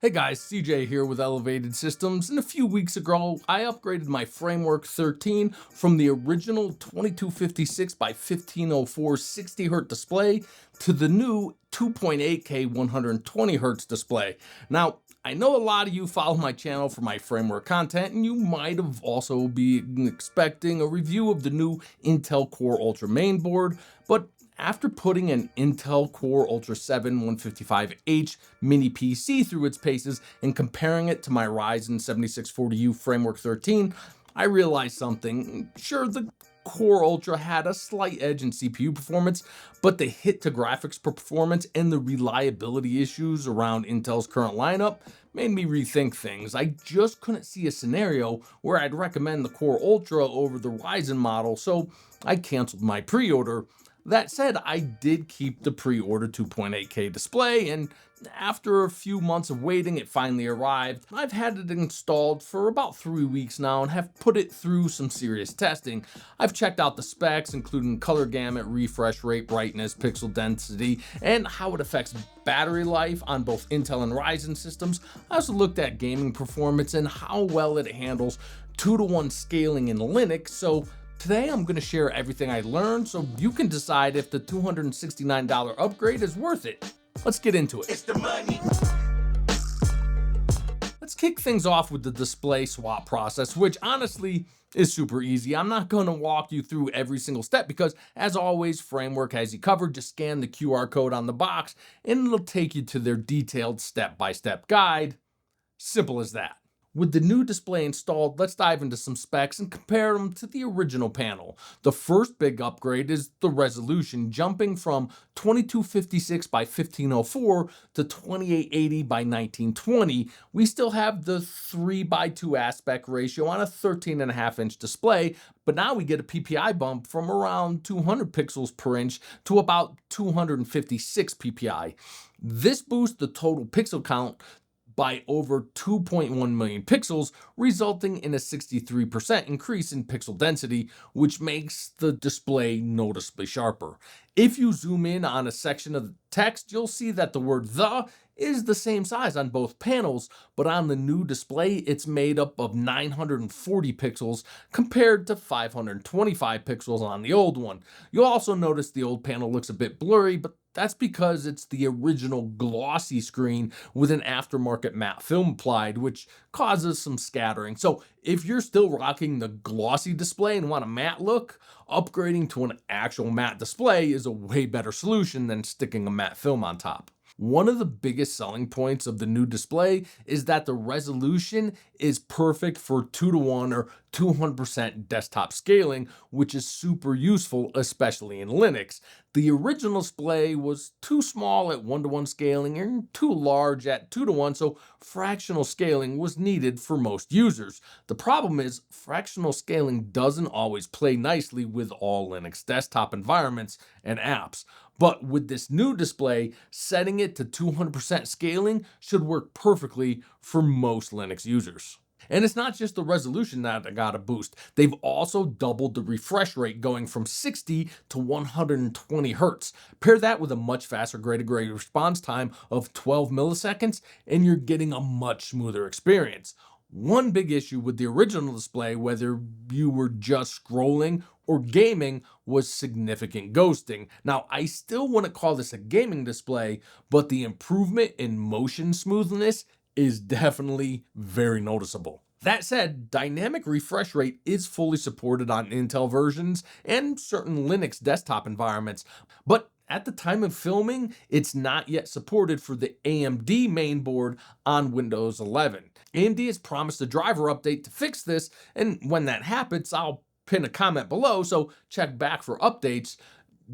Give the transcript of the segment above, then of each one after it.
Hey guys, CJ here with Elevated Systems, and a few weeks ago I upgraded my Framework 13 from the original 2256 by 1504 60Hz display to the new 2.8K 120Hz display. Now, I know a lot of you follow my channel for my framework content, and you might have also been expecting a review of the new Intel Core Ultra mainboard, but after putting an Intel Core Ultra 7 155H mini PC through its paces and comparing it to my Ryzen 7640U Framework 13, I realized something. Sure, the Core Ultra had a slight edge in CPU performance, but the hit to graphics performance and the reliability issues around Intel's current lineup made me rethink things. I just couldn't see a scenario where I'd recommend the Core Ultra over the Ryzen model, so I canceled my pre-order. That said, I did keep the pre-order 2.8K display, and after a few months of waiting, it finally arrived. I've had it installed for about 3 weeks now and have put it through some serious testing. I've checked out the specs, including color gamut, refresh rate, brightness, pixel density, and how it affects battery life on both Intel and Ryzen systems. I also looked at gaming performance and how well it handles 2-to-1 scaling in Linux, so today I'm going to share everything I learned so you can decide if the $269 upgrade is worth it. Let's get into it. It's the money. Let's kick things off with the display swap process, which honestly is super easy. I'm not going to walk you through every single step because, as always, Framework has you covered. Just scan the QR code on the box and it'll take you to their detailed step-by-step guide. Simple as that. With the new display installed, let's dive into some specs and compare them to the original panel. The first big upgrade is the resolution, jumping from 2256 by 1504 to 2880 by 1920. We still have the 3:2 aspect ratio on a 13.5-inch display, but now we get a PPI bump from around 200 pixels per inch to about 256 PPI. This boosts the total pixel count by over 2.1 million pixels, resulting in a 63% increase in pixel density, which makes the display noticeably sharper. If you zoom in on a section of the text, you'll see that the word "the" is the same size on both panels, but on the new display, it's made up of 940 pixels compared to 525 pixels on the old one. You'll also notice the old panel looks a bit blurry, but that's because it's the original glossy screen with an aftermarket matte film applied, which causes some scattering. So if you're still rocking the glossy display and want a matte look, upgrading to an actual matte display is a way better solution than sticking a matte film on top. One of the biggest selling points of the new display is that the resolution is perfect for 2-to-1 or 200% desktop scaling, which is super useful, especially in Linux. The original display was too small at 1-to-1 scaling and too large at 2-to-1, so fractional scaling was needed for most users. The problem is fractional scaling doesn't always play nicely with all Linux desktop environments and apps. But with this new display, setting it to 200% scaling should work perfectly for most Linux users. And it's not just the resolution that got a boost. They've also doubled the refresh rate, going from 60 to 120 Hz. Pair that with a much faster grade-to-grade response time of 12 milliseconds, and you're getting a much smoother experience. One big issue with the original display, whether you were just scrolling or gaming, was significant ghosting. Now, I still wouldn't call this a gaming display, but the improvement in motion smoothness is definitely very noticeable. That said, dynamic refresh rate is fully supported on Intel versions and certain Linux desktop environments, but at the time of filming, it's not yet supported for the AMD mainboard on Windows 11. AMD has promised a driver update to fix this, and when that happens, I'll pin a comment below, so check back for updates.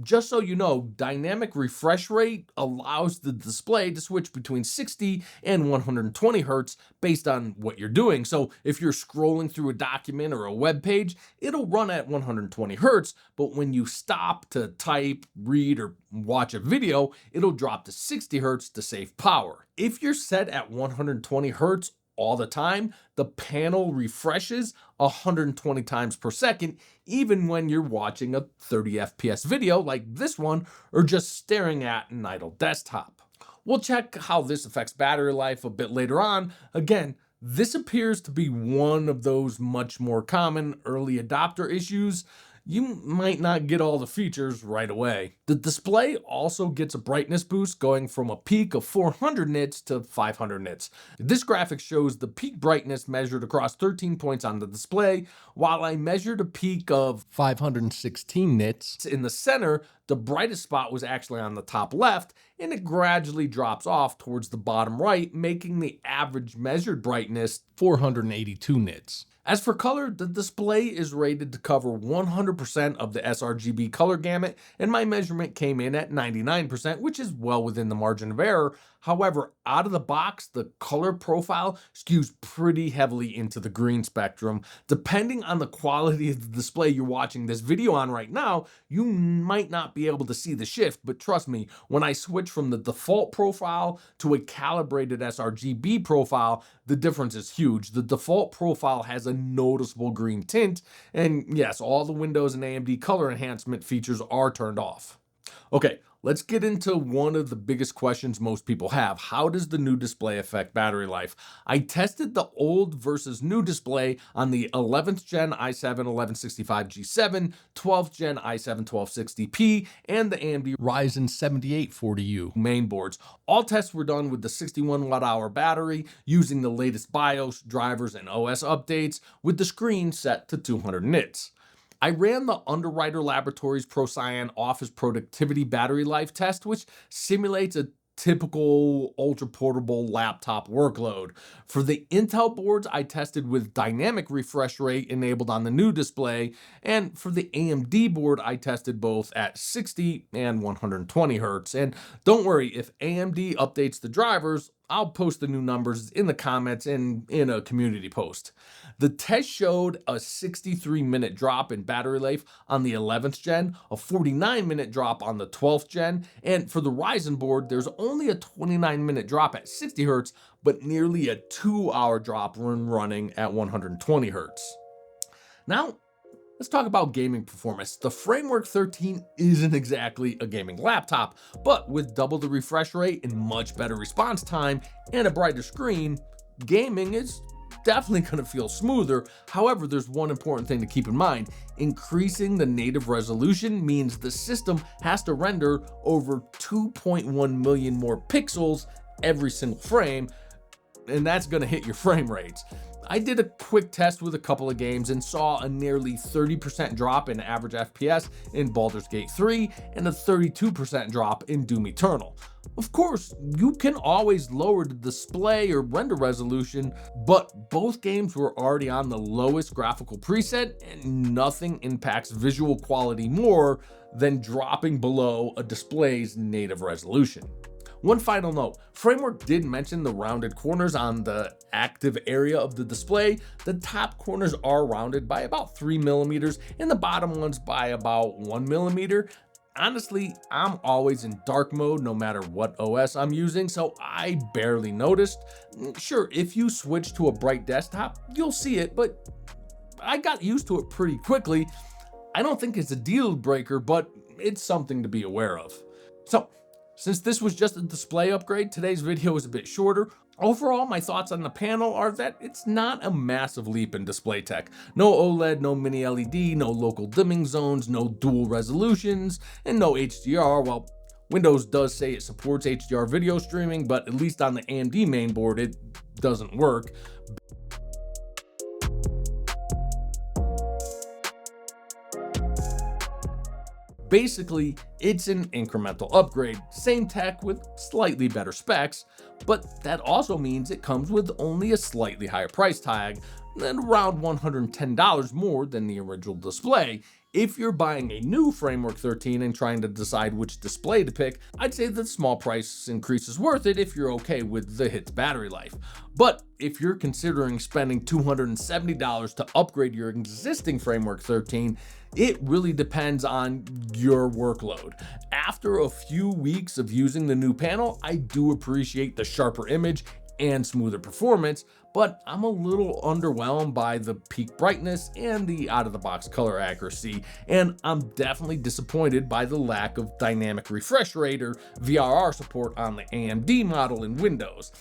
Just so you know, dynamic refresh rate allows the display to switch between 60 and 120 Hz based on what you're doing. So if you're scrolling through a document or a web page, it'll run at 120 Hz, but when you stop to type, read, or watch a video, it'll drop to 60 Hz to save power. If you're set at 120 Hz all the time, the panel refreshes 120 times per second, even when you're watching a 30 FPS video like this one or just staring at an idle desktop. We'll check how this affects battery life a bit later on. Again, this appears to be one of those much more common early adopter issues. You might not get all the features right away. The display also gets a brightness boost going from a peak of 400 nits to 500 nits. This graphic shows the peak brightness measured across 13 points on the display, while I measured a peak of 516 nits. In the center, the brightest spot was actually on the top left, and it gradually drops off towards the bottom right, making the average measured brightness 482 nits. As for color, the display is rated to cover 100% of the sRGB color gamut, and my measurement came in at 99%, which is well within the margin of error. However, out of the box, the color profile skews pretty heavily into the green spectrum. Depending on the quality of the display you're watching this video on right now, you might not be able to see the shift, but trust me, when I switch from the default profile to a calibrated sRGB profile, the difference is huge. The default profile has a noticeable green tint, and yes, all the Windows and AMD color enhancement features are turned off. Okay, let's get into one of the biggest questions most people have. How does the new display affect battery life? I tested the old versus new display on the 11th gen i7-1165G7, 12th gen i7-1260P, and the AMD Ryzen 7840U mainboards. All tests were done with the 61 watt-hour battery, using the latest BIOS, drivers, and OS updates, with the screen set to 200 nits. I ran the Underwriter Laboratories ProCyan Office Productivity Battery Life Test, which simulates a typical ultra-portable laptop workload. For the Intel boards, I tested with dynamic refresh rate enabled on the new display, and for the AMD board, I tested both at 60 and 120 Hz. And don't worry, if AMD updates the drivers, I'll post the new numbers in the comments and in a community post. The test showed a 63-minute drop in battery life on the 11th gen, a 49-minute drop on the 12th gen, and for the Ryzen board, there's only a 29-minute drop at 60 Hz, but nearly a 2-hour drop when running at 120 Hz. Now, let's talk about gaming performance. The Framework 13 isn't exactly a gaming laptop, but with double the refresh rate and much better response time and a brighter screen, gaming is definitely going to feel smoother. However, there's one important thing to keep in mind. Increasing the native resolution means the system has to render over 2.1 million more pixels every single frame, and that's going to hit your frame rates. I did a quick test with a couple of games and saw a nearly 30% drop in average FPS in Baldur's Gate 3 and a 32% drop in Doom Eternal. Of course, you can always lower the display or render resolution, but both games were already on the lowest graphical preset, and nothing impacts visual quality more than dropping below a display's native resolution. One final note, Framework did mention the rounded corners on the active area of the display. The top corners are rounded by about 3 millimeters and the bottom ones by about 1 millimeter. Honestly, I'm always in dark mode no matter what OS I'm using, so I barely noticed. Sure, if you switch to a bright desktop, you'll see it, but I got used to it pretty quickly. I don't think it's a deal breaker, but it's something to be aware of. So, since this was just a display upgrade, today's video is a bit shorter. Overall, my thoughts on the panel are that it's not a massive leap in display tech. No OLED, no mini LED, no local dimming zones, no dual resolutions, and no HDR. Well, Windows does say it supports HDR video streaming, but at least on the AMD mainboard, it doesn't work. Basically, it's an incremental upgrade, same tech with slightly better specs, but that also means it comes with only a slightly higher price tag, and around $110 more than the original display. If you're buying a new Framework 13 and trying to decide which display to pick, I'd say the small price increase is worth it if you're okay with the hit's battery life. But if you're considering spending $270 to upgrade your existing Framework 13, it really depends on your workload. After a few weeks of using the new panel, I do appreciate the sharper image and smoother performance, but I'm a little underwhelmed by the peak brightness and the out-of-the-box color accuracy, and I'm definitely disappointed by the lack of dynamic refresh rate or VRR support on the AMD model in Windows.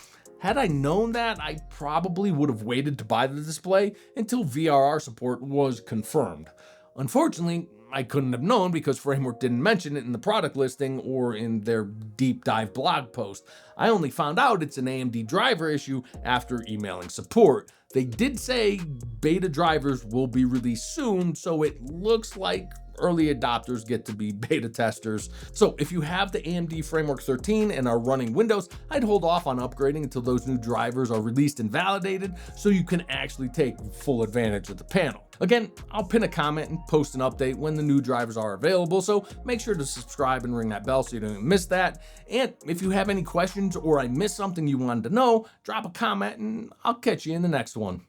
Had I known that, I probably would have waited to buy the display until VRR support was confirmed. Unfortunately, I couldn't have known because Framework didn't mention it in the product listing or in their deep dive blog post. I only found out it's an AMD driver issue after emailing support. They did say beta drivers will be released soon, so it looks like early adopters get to be beta testers. So if you have the AMD Framework 13 and are running Windows, I'd hold off on upgrading until those new drivers are released and validated so you can actually take full advantage of the panel. Again, I'll pin a comment and post an update when the new drivers are available, so make sure to subscribe and ring that bell so you don't miss that. And if you have any questions or I missed something you wanted to know, drop a comment and I'll catch you in the next one.